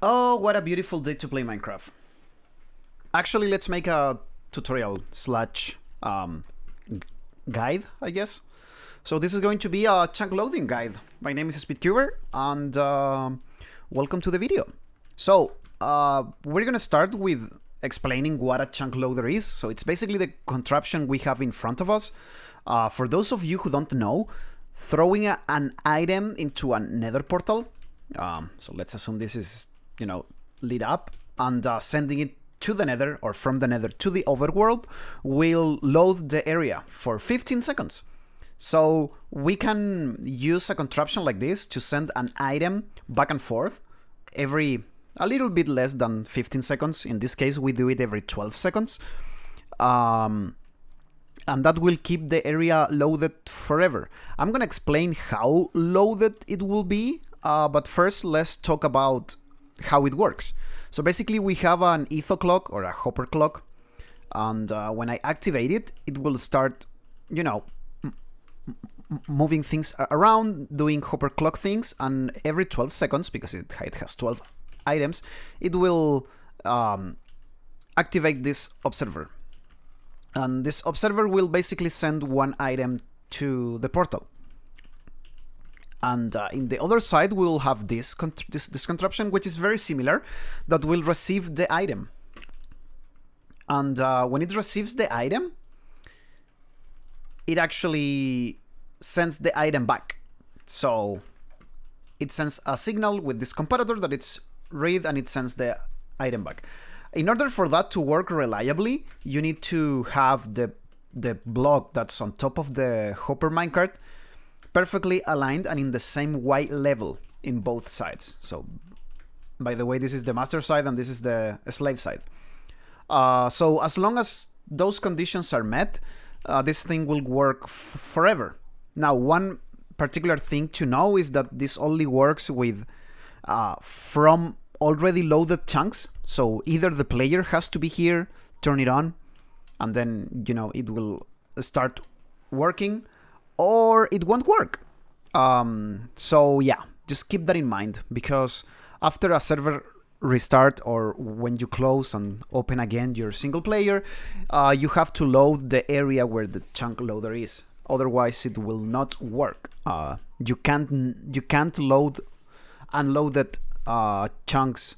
Oh, what a beautiful day to play Minecraft. Actually, let's make a tutorial slash guide, I guess. So this is going to be a chunk loading guide. My name is Speedcuber, and welcome to the video. So we're gonna start with explaining what a chunk loader is. So it's basically the contraption we have in front of us. For those of you who don't know, throwing an item into a nether portal. So let's assume this is, lit up, and sending it to the nether or from the nether to the overworld will load the area for 15 seconds. So we can use a contraption like this to send an item back and forth every a little bit less than 15 seconds. In this case, we do it every 12 seconds. And that will keep the area loaded forever. I'm gonna explain how loaded it will be, but first let's talk about how it works. So basically we have an etho clock or a hopper clock, and when I activate it, it will start, moving things around, doing hopper clock things, and every 12 seconds, because it has 12 items, it will activate this observer. And this observer will basically send one item to the portal. And in the other side, we will have this contraption, which is very similar, that will receive the item. And when it receives the item, it actually sends the item back. So it sends a signal with this comparator that it's read, and it sends the item back. In order for that to work reliably, you need to have the block that's on top of the hopper minecart perfectly aligned and in the same Y level in both sides. So, by the way, this is the master side and this is the slave side. So as long as those conditions are met, this thing will work forever. Now, one particular thing to know is that this only works with from already loaded chunks. So either the player has to be here, turn it on, and then, it will start working, or it won't work. So yeah, just keep that in mind, because after a server restart or when you close and open again your single player, you have to load the area where the chunk loader is. Otherwise, it will not work. You can't load unloaded chunks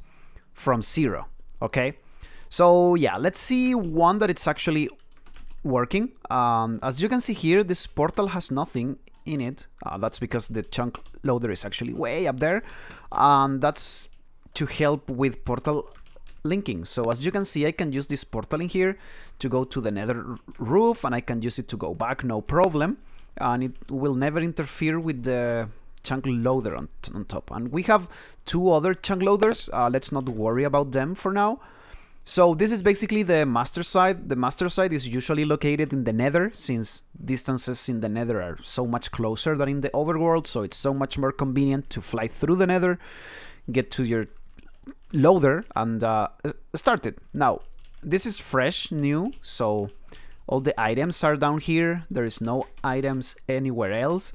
from zero. Okay, so yeah, let's see one that it's actually working. As you can see here, this portal has nothing in it. That's because the chunk loader is actually way up there, and that's to help with portal linking. So as you can see, I can use this portal in here to go to the nether roof, and I can use it to go back, no problem, and it will never interfere with the chunk loader on top. And we have two other chunk loaders. Let's not worry about them for now. So this is basically the master side. The master side is usually located in the nether, since distances in the nether are so much closer than in the overworld, so it's so much more convenient to fly through the nether, get to your loader, and start it. Now, this is fresh, new, so all the items are down here. There is no items anywhere else.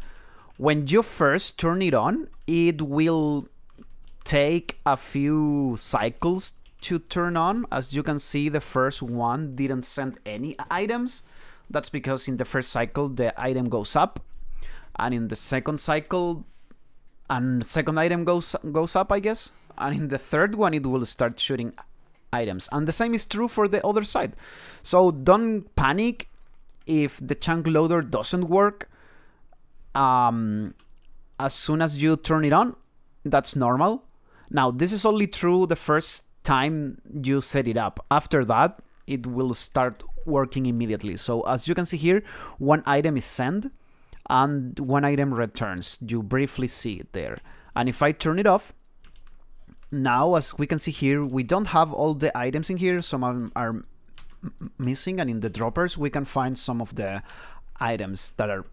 When you first turn it on, it will take a few cycles to turn on. As you can see, the first one didn't send any items. That's because in the first cycle the item goes up, and in the second cycle and second item goes up, I guess, and in the third one it will start shooting items. And the same is true for the other side. So don't panic if the chunk loader doesn't work. As soon as you turn it on, that's normal. Now, this is only true the first time you set it up. After that, it will start working immediately. So as you can see here, one item is sent and one item returns. You briefly see it there. And if I turn it off, now as we can see here, we don't have all the items in here. Some of them are missing, and in the droppers we can find some of the items that are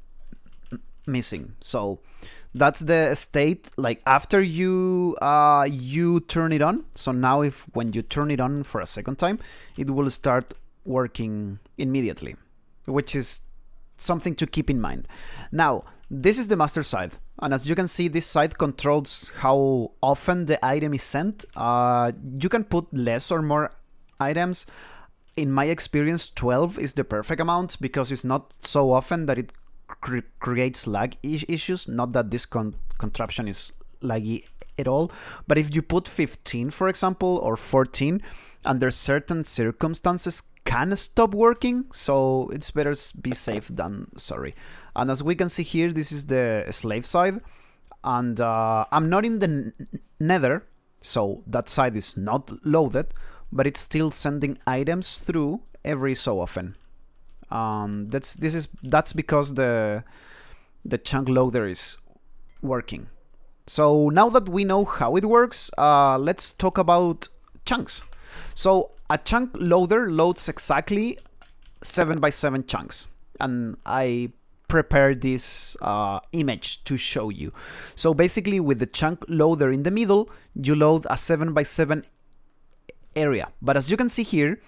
missing. So that's the state, like after you turn it on. So now when you turn it on for a second time, it will start working immediately, which is something to keep in mind. Now, this is the master side, and as you can see, this side controls how often the item is sent. You can put less or more items. In my experience, 12 is the perfect amount because it's not so often that it creates lag issues. Not that this contraption is laggy at all, but if you put 15, for example, or 14, under certain circumstances can stop working, so it's better be safe than sorry. And as we can see here, this is the slave side, and I'm not in the nether, so that side is not loaded, but it's still sending items through every so often. That's because the chunk loader is working. So now that we know how it works, let's talk about chunks. So a chunk loader loads exactly 7x7 chunks, and I prepared this image to show you. So basically, with the chunk loader in the middle, you load a 7x7 area. But as you can see here,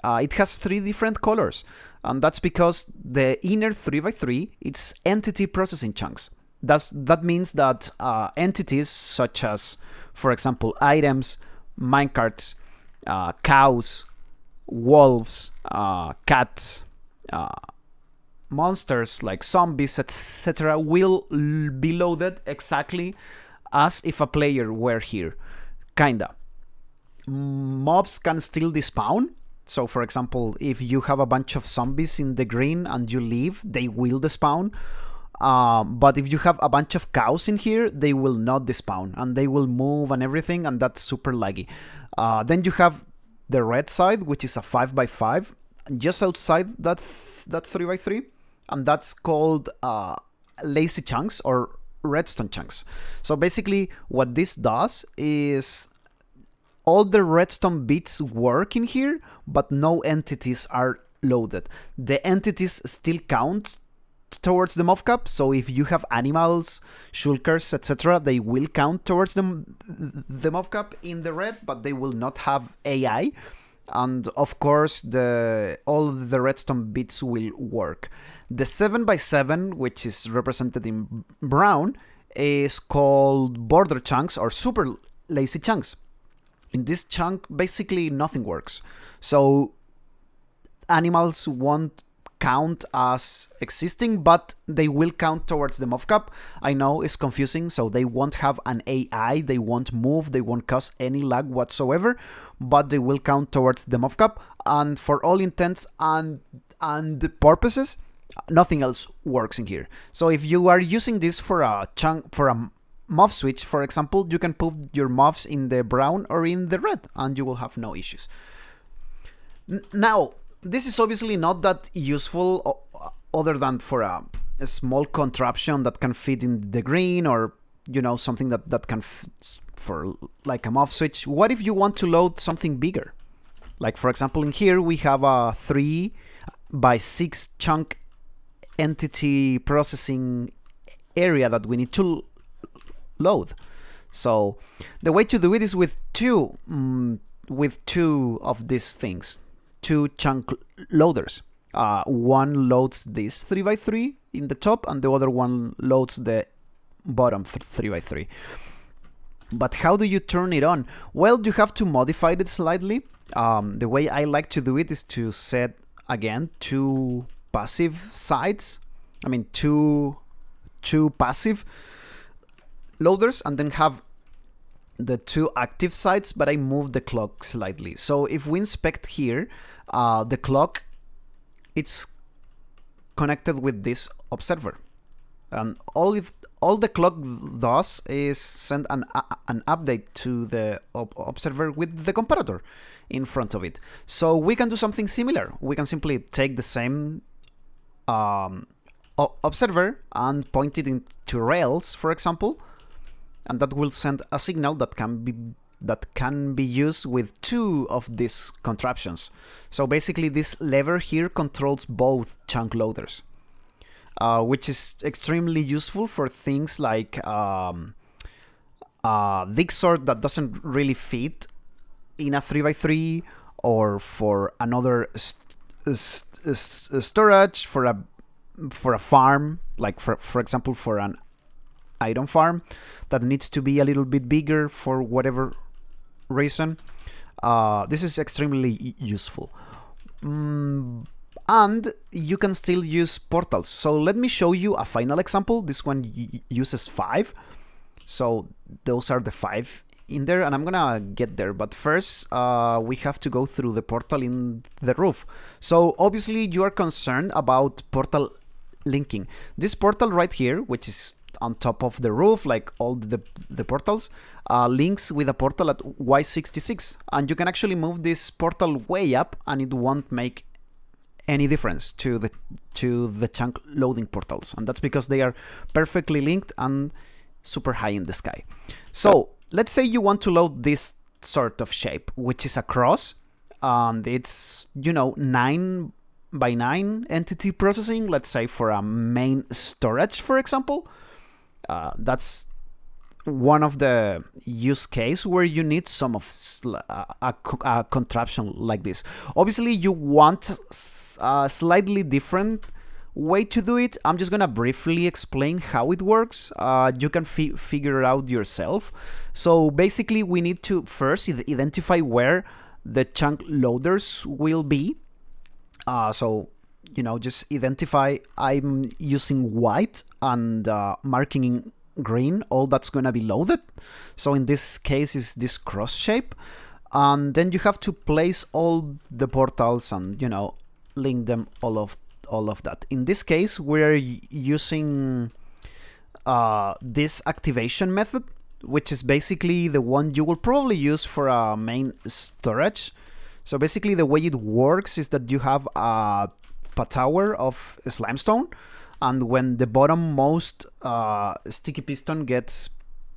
it has 3 different colors, and that's because the inner 3x3 it's entity processing chunks. That means that entities such as, for example, items, minecarts, cows, wolves, cats, monsters like zombies, etc. will be loaded exactly as if a player were here. Kinda. Mobs can still despawn. So for example, if you have a bunch of zombies in the green and you leave, they will despawn. But if you have a bunch of cows in here, they will not despawn and they will move and everything, and that's super laggy. Then you have the red side, which is a 5x5, just outside that 3x3, and that's called lazy chunks or redstone chunks. So basically what this does is all the redstone bits work in here, but no entities are loaded. The entities still count towards the mob cap, so if you have animals, shulkers, etc., they will count towards the mob cap in the red, but they will not have AI. And of course, all the redstone bits will work. The 7x7, which is represented in brown, is called border chunks or super lazy chunks. In this chunk, basically nothing works. So animals won't count as existing, but they will count towards the mob cap. I know it's confusing, so they won't have an AI, they won't move, they won't cause any lag whatsoever, but they will count towards the mob cap, and for all intents and purposes, nothing else works in here. So if you are using this for a chunk, for a mob switch, for example, you can put your mobs in the brown or in the red, and you will have no issues. Now, this is obviously not that useful other than for a small contraption that can fit in the green, or something that can for like a mob switch. What if you want to load something bigger? Like for example, in here we have a 3x6 chunk entity processing area that we need to load. So the way to do it is with two of these things. 2 chunk loaders. One loads this 3x3 in the top, and the other one loads the bottom 3x3. But how do you turn it on? Well, you have to modify it slightly. The way I like to do it is to set, again, 2 passive sides. I mean, two passive loaders, and then have the 2 active sides, but I move the clock slightly. So if we inspect here, the clock, it's connected with this observer, and all the clock does is send an update to the observer with the comparator in front of it. So we can do something similar. We can simply take the same observer and point it into rails, for example, and that will send a signal that can be used with 2 of these contraptions. So basically this lever here controls both chunk loaders, which is extremely useful for things like dig sword that doesn't really fit in a 3x3, or for another storage, for a for a farm, like for example for an item farm that needs to be a little bit bigger for whatever reason, this is extremely useful. And you can still use portals. So let me show you a final example. This one uses 5. So those are the 5 in there, and I'm gonna get there. But first, we have to go through the portal in the roof. So obviously you are concerned about portal linking. This portal right here, which is on top of the roof, like all the portals, links with a portal at Y66. And you can actually move this portal way up and it won't make any difference to the chunk loading portals. And that's because they are perfectly linked and super high in the sky. So let's say you want to load this sort of shape, which is a cross, and it's, you know, 9 by 9 entity processing, let's say for a main storage, for example. That's one of the use case where you need some of a contraption like this. Obviously you want a slightly different way to do it. I'm just gonna briefly explain how it works. You can figure it out yourself. So basically we need to first identify where the chunk loaders will be. So, you know, just identify. I'm using white and marking in green all that's gonna be loaded. So in this case is this cross shape, and then you have to place all the portals and, you know, link them, all of that. In this case we're using this activation method, which is basically the one you will probably use for a main storage. So basically the way it works is that you have a tower of slimestone, and when the bottommost sticky piston gets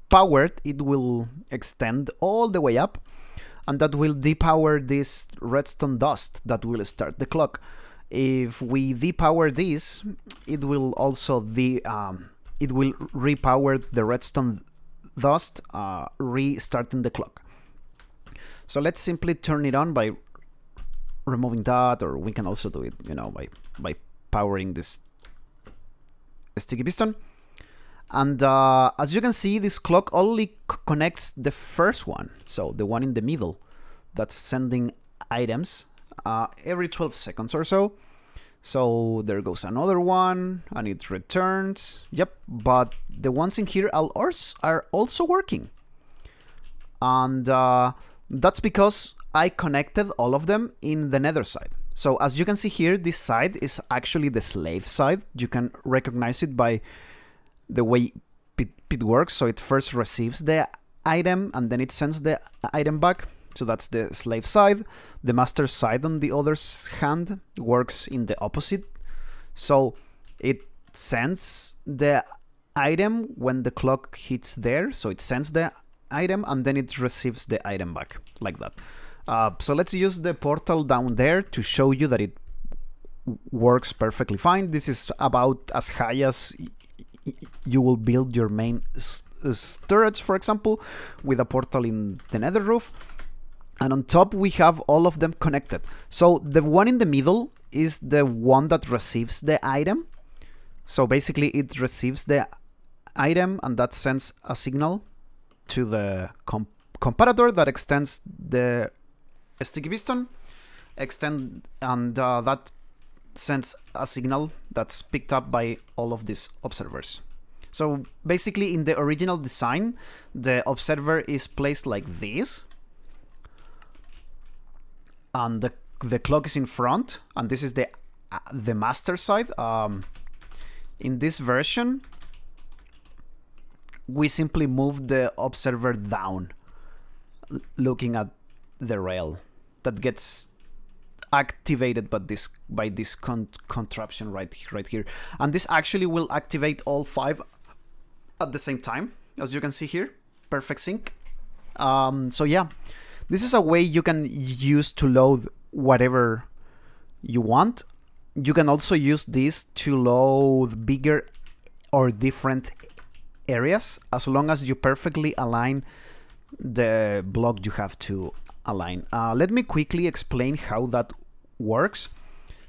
powered, it will extend all the way up, and that will depower this redstone dust that will start the clock. If we depower this, it will also it will repower the redstone dust, restarting the clock. So let's simply turn it on by removing that, or we can also do it, you know, by powering this sticky piston. And as you can see, this clock only connects the first one, so the one in the middle that's sending items every 12 seconds or so. So there goes another one and it returns. Yep, but the ones in here are also working. And that's because I connected all of them in the nether side. So as you can see here, this side is actually the slave side. You can recognize it by the way it works. So it first receives the item and then it sends the item back. So that's the slave side. The master side, on the other hand, works in the opposite. So it sends the item when the clock hits there. So it sends the item and then it receives the item back, like that. So let's use the portal down there to show you that it works perfectly fine. This is about as high as you will build your main storage, for example, with a portal in the nether roof. And on top we have all of them connected. So the one in the middle is the one that receives the item. So basically it receives the item and that sends a signal to the comparator that extends the sticky piston, and that sends a signal that's picked up by all of these observers. So basically in the original design, the observer is placed like this, and the clock is in front, and this is the master side. In this version, we simply move the observer down, looking at the rail that gets activated by this contraption right here, and this actually will activate all 5 at the same time, as you can see here. Perfect sync. So yeah, this is a way you can use to load whatever you want. You can also use this to load bigger or different areas, as long as you perfectly align the block you have to align. Let me quickly explain how that works.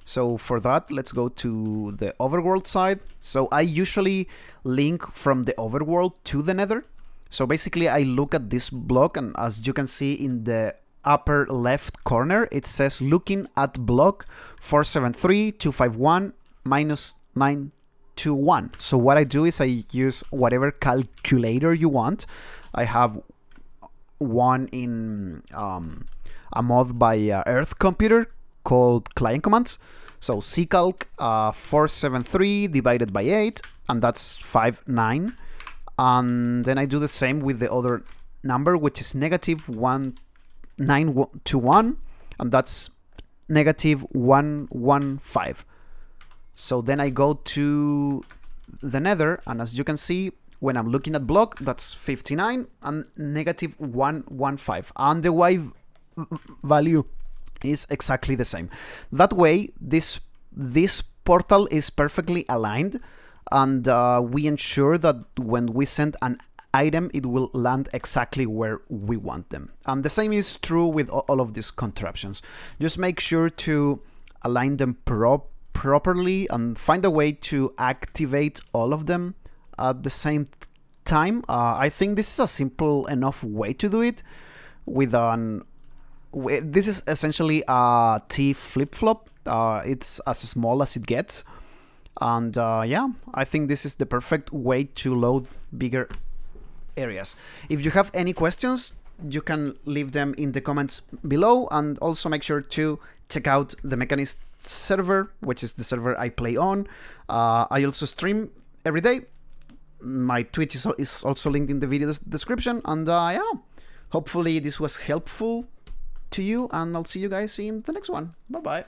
So for that, let's go to the overworld side. So I usually link from the overworld to the nether. So basically I look at this block, and as you can see in the upper left corner, it says looking at block 473.251-921. So what I do is I use whatever calculator you want. I have one in a mod by Earth Computer called Client Commands. Soccalc 473 divided by 8, and that's 59. And then I do the same with the other number, which is negative 1921, and that's negative 115. So then I go to the nether, and as you can see, when I'm looking at block, that's 59 and negative 115, and the Y value is exactly the same. That way, this portal is perfectly aligned, and we ensure that when we send an item, it will land exactly where we want them. And the same is true with all of these contraptions. Just make sure to align them properly and find a way to activate all of them at the same time. I think this is a simple enough way to do it. This is essentially a T flip-flop. It's as small as it gets. And yeah, I think this is the perfect way to load bigger areas. If you have any questions, you can leave them in the comments below, and also make sure to check out the Mechanist server, which is the server I play on. I also stream every day. My Twitch is also linked in the video description, and yeah, hopefully this was helpful to you, and I'll see you guys in the next one. Bye bye.